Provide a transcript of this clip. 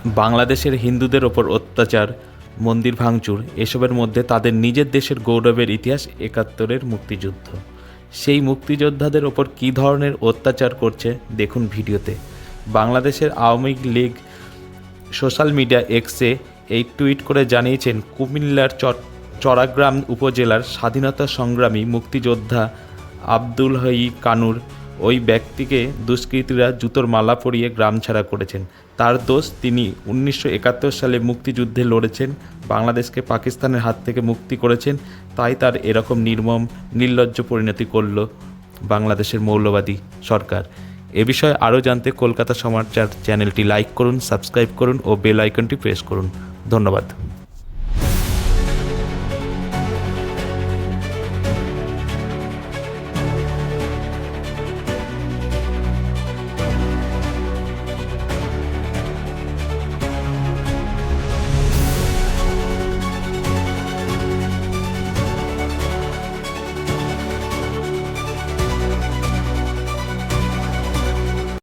বাংলাদেশের হিন্দুদের ওপর অত্যাচার, মন্দির ভাঙচুর, এসবের মধ্যে তাদের নিজের দেশের গৌরবের ইতিহাস ৭১-এর মুক্তিযুদ্ধ। সেই মুক্তিযোদ্ধাদের ওপর কী ধরনের অত্যাচার করছে দেখুন ভিডিওতে। বাংলাদেশের আওয়ামী লীগ সোশ্যাল মিডিয়া এক্সে এই টুইট করে জানিয়েছেন, কুমিল্লার চরাগ্রাম উপজেলার স্বাধীনতা সংগ্রামী মুক্তিযোদ্ধা আব্দুল হাই কানুর ওই ব্যক্তিকে দুষ্কৃতীরা জুতোর মালা পরিয়ে গ্রাম ছাড়া করেছেন। তার দোষ, তিনি ১৯৭১ সালে মুক্তিযুদ্ধে লড়েছেন, বাংলাদেশকে পাকিস্তানের হাত থেকে মুক্তি করেছেন, তাই তার এরকম নির্লজ্জ পরিণতি করল বাংলাদেশের মৌলবাদী সরকার। এ বিষয়ে আরও জানতে কলকাতা সমাচার চ্যানেলটি লাইক করুন, সাবস্ক্রাইব করুন ও বেল আইকনটি প্রেস করুন। ধন্যবাদ।